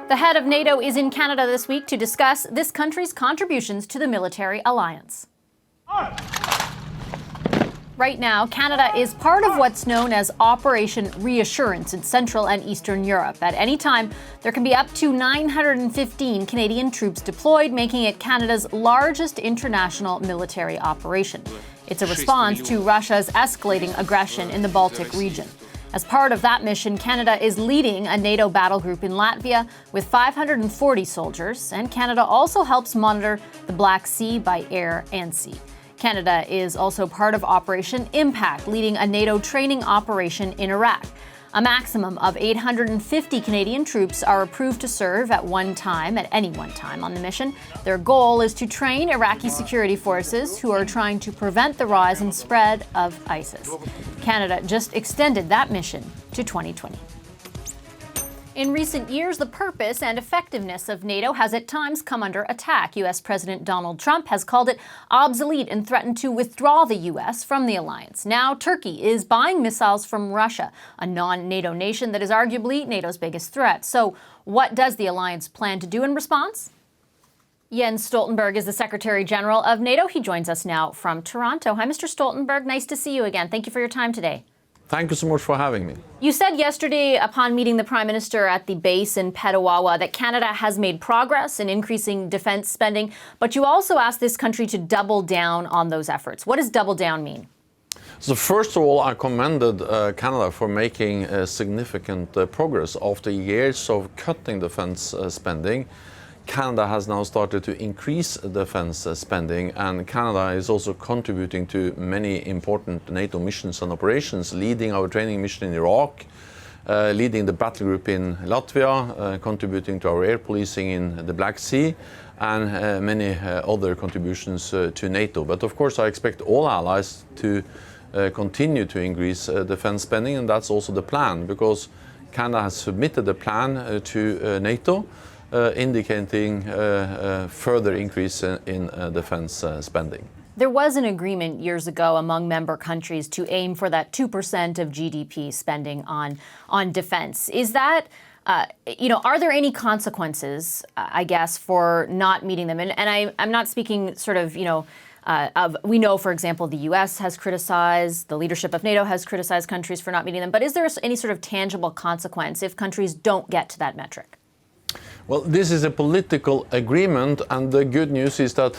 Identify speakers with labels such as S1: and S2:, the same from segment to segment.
S1: The head of NATO is in Canada this week to discuss this country's contributions to the military alliance. Right now, Canada is part of what's known as Operation Reassurance in Central and Eastern Europe. At any time, there can be up to 915 Canadian troops deployed, making it Canada's largest international military operation. It's a response to Russia's escalating aggression in the Baltic region. As part of that mission, Canada is leading a NATO battle group in Latvia with 540 soldiers, and Canada also helps monitor the Black Sea by air and sea. Canada is also part of Operation Impact, leading a NATO training operation in Iraq. A maximum of 850 Canadian troops are approved to serve at any one time on the mission. Their goal is to train Iraqi security forces who are trying to prevent the rise and spread of ISIS. Canada just extended that mission to 2020. In recent years, the purpose and effectiveness of NATO has at times come under attack. U.S. President Donald Trump has called it obsolete and threatened to withdraw the U.S. from the alliance. Now, Turkey is buying missiles from Russia, a non-NATO nation that is arguably NATO's biggest threat. So what does the alliance plan to do in response? Jens Stoltenberg is the Secretary General of NATO. He joins us now from Toronto. Hi, Mr. Stoltenberg. Nice to see you again. Thank you for your time today.
S2: Thank you so much for having me.
S1: You said yesterday, upon meeting the Prime Minister at the base in Petawawa, that Canada has made progress in increasing defense spending, but you also asked this country to double down on those efforts. What does double down mean?
S2: So first of all, I commended Canada for making significant progress. After years of cutting defense spending, Canada has now started to increase defense spending, and Canada is also contributing to many important NATO missions and operations, leading our training mission in Iraq, leading the battle group in Latvia, contributing to our air policing in the Black Sea, and many other contributions to NATO. But of course, I expect all allies to continue to increase defense spending, and that's also the plan, because Canada has submitted a plan to NATO indicating further increase in defense spending.
S1: There was an agreement years ago among member countries to aim for that 2% of GDP spending on defense. Is that, are there any consequences, I guess, for not meeting them? And I'm not speaking sort of, we know, for example, the U.S. has criticized, the leadership of NATO has criticized countries for not meeting them. But is there any sort of tangible consequence if countries don't get to that metric?
S2: Well, this is a political agreement, and the good news is that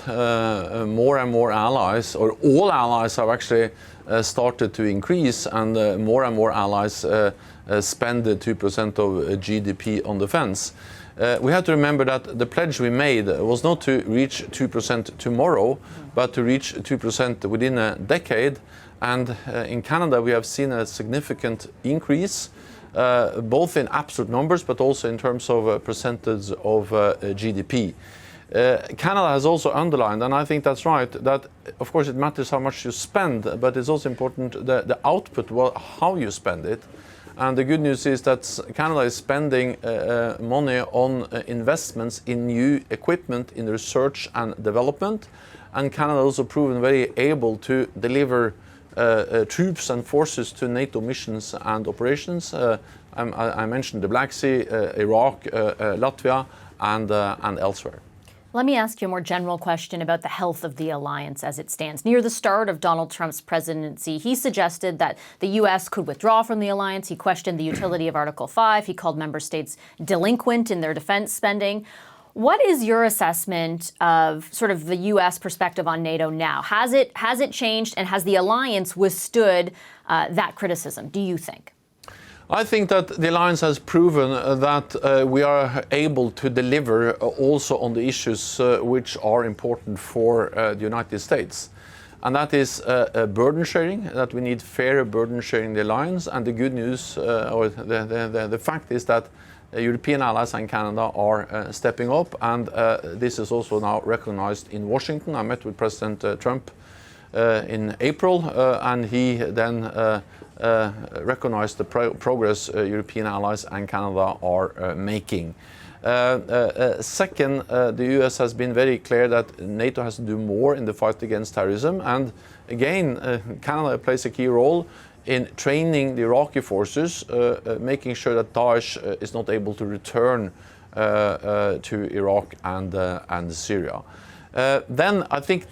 S2: more and more allies, or all allies, have actually started to increase, and more and more allies spend the 2% of GDP on defense. We have to remember that the pledge we made was not to reach 2% tomorrow, but to reach 2% within a decade. And in Canada, we have seen a significant increase, both in absolute numbers, but also in terms of percentage of GDP. Canada has also underlined, and I think that's right, that of course it matters how much you spend, but it's also important the output, how you spend it. And the good news is that Canada is spending money on investments in new equipment, in research and development. And Canada has also proven very able to deliver troops and forces to NATO missions and operations. I mentioned the Black Sea, Iraq, Latvia, and elsewhere.
S1: Let me ask you a more general question about the health of the alliance as it stands. Near the start of Donald Trump's presidency, he suggested that the U.S. could withdraw from the alliance. He questioned the utility of Article 5. He called member states delinquent in their defense spending. What is your assessment of sort of the U.S. perspective on NATO now? Has it changed, and has the alliance withstood that criticism, do you think?
S2: I think that the alliance has proven that we are able to deliver also on the issues which are important for the United States. And that is burden sharing, that we need fairer burden sharing in the alliance. And the good news, or the fact is that European allies and Canada are stepping up, and this is also now recognized in Washington. I met with President Trump in April, and he then recognized the progress European allies and Canada are making. Second, the US has been very clear that NATO has to do more in the fight against terrorism, and again, Canada plays a key role in training the Iraqi forces, making sure that Daesh is not able to return to Iraq and Syria. Then I think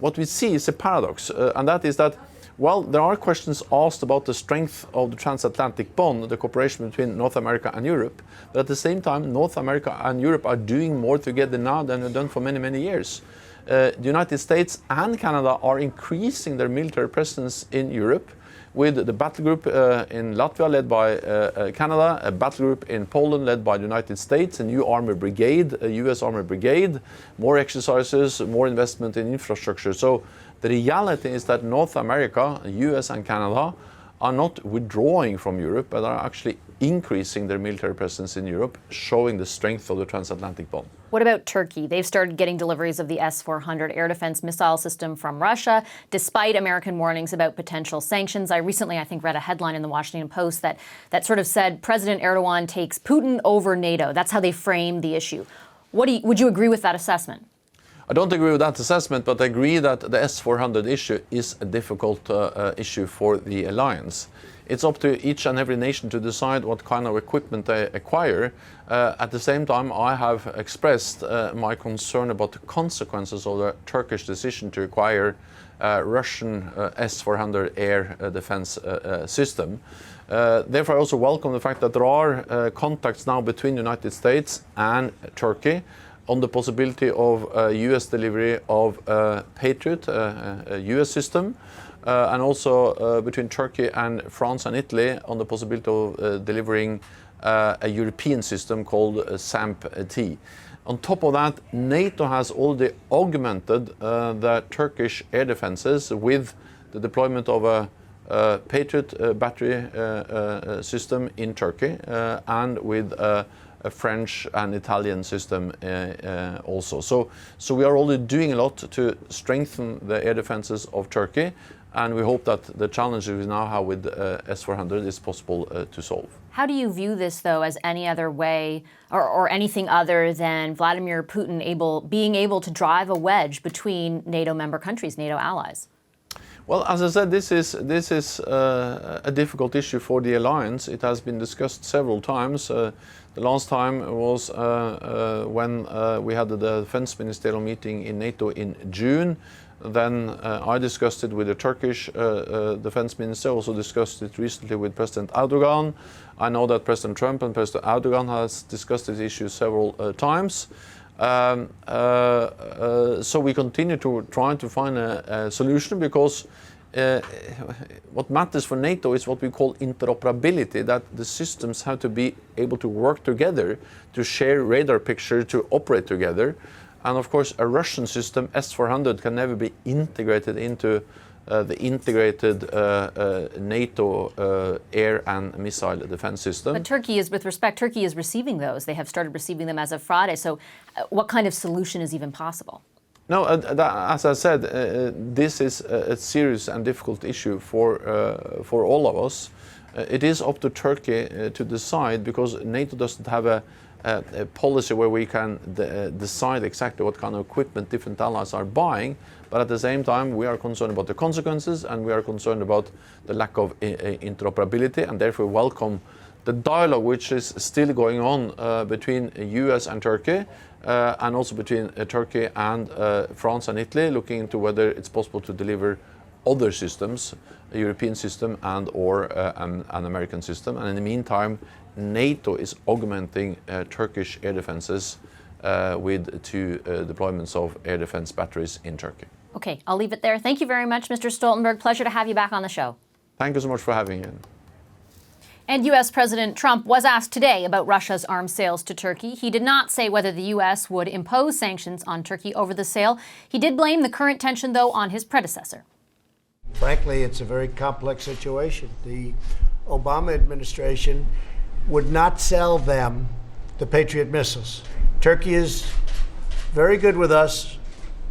S2: what we see is a paradox, and that is that, well, there are questions asked about the strength of the transatlantic bond, the cooperation between North America and Europe, but at the same time, North America and Europe are doing more together now than they've done for many, many years. The United States and Canada are increasing their military presence in Europe, with the battle group in Latvia led by Canada, a battle group in Poland led by the United States, a new army brigade, a US army brigade, more exercises, more investment in infrastructure. So the reality is that North America, US and Canada, are not withdrawing from Europe, but are actually increasing their military presence in Europe, showing the strength of the transatlantic bond.
S1: What about Turkey? They've started getting deliveries of the S-400 air defense missile system from Russia, despite American warnings about potential sanctions. I recently, I think, read a headline in the Washington Post that sort of said President Erdogan takes Putin over NATO. That's how they framed the issue. Would you agree with that assessment?
S2: I don't agree with that assessment, but I agree that the S-400 issue is a difficult issue for the alliance. It's up to each and every nation to decide what kind of equipment they acquire. At the same time, I have expressed my concern about the consequences of the Turkish decision to acquire Russian S-400 air defense system. Therefore, I also welcome the fact that there are contacts now between the United States and Turkey on the possibility of US delivery of Patriot, a US system, and also between Turkey and France and Italy on the possibility of delivering a European system called SAMP-T. On top of that, NATO has already augmented the Turkish air defenses with the deployment of a Patriot battery system in Turkey and with a French and Italian system also. So we are already doing a lot to strengthen the air defenses of Turkey, and we hope that the challenges we now have with S-400 is possible to solve.
S1: How do you view this, though, as any other way or anything other than Vladimir Putin being able to drive a wedge between NATO member countries, NATO allies?
S2: Well, as I said, this is a difficult issue for the alliance. It has been discussed several times. The last time was when we had the defense ministerial meeting in NATO in June. Then I discussed it with the Turkish defense minister, also discussed it recently with President Erdogan. I know that President Trump and President Erdogan has discussed this issue several times. So we continue to try to find a solution, because what matters for NATO is what we call interoperability, that the systems have to be able to work together, to share radar picture, to operate together. And of course, a Russian system, S-400, can never be integrated into the integrated NATO air and missile defense system.
S1: But Turkey is receiving those. They have started receiving them as of Friday. So what kind of solution is even possible?
S2: No, as I said, this is a serious and difficult issue for all of us. It is up to Turkey to decide, because NATO doesn't have a policy where we can decide exactly what kind of equipment different allies are buying. But at the same time, we are concerned about the consequences, and we are concerned about the lack of interoperability, and therefore welcome the dialogue which is still going on between US and Turkey, and also between Turkey and France and Italy, looking into whether it's possible to deliver other systems, a European system and or an American system. And in the meantime, NATO is augmenting Turkish air defenses with 2 deployments of air defense batteries in Turkey.
S1: Okay, I'll leave it there. Thank you very much, Mr. Stoltenberg. Pleasure to have you back on the show.
S2: Thank you so much for having me.
S1: And U.S. President Trump was asked today about Russia's arms sales to Turkey. He did not say whether the U.S. would impose sanctions on Turkey over the sale. He did blame the current tension, though, on his predecessor.
S3: Frankly, it's a very complex situation. The Obama administration would not sell them the Patriot missiles. Turkey is very good with us,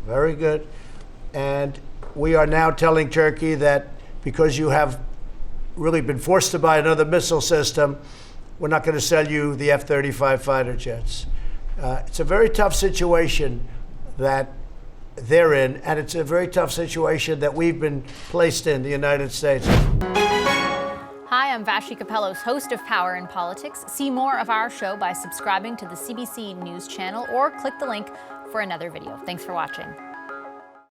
S3: very good. And we are now telling Turkey that because you have really been forced to buy another missile system, we're not going to sell you the F-35 fighter jets. It's a very tough situation that they're in, and it's a very tough situation that we've been placed in, the United States.
S1: Hi, I'm Vashi Capellos, host of Power in Politics. See more of our show by subscribing to the CBC News channel or click the link for another video. Thanks for watching.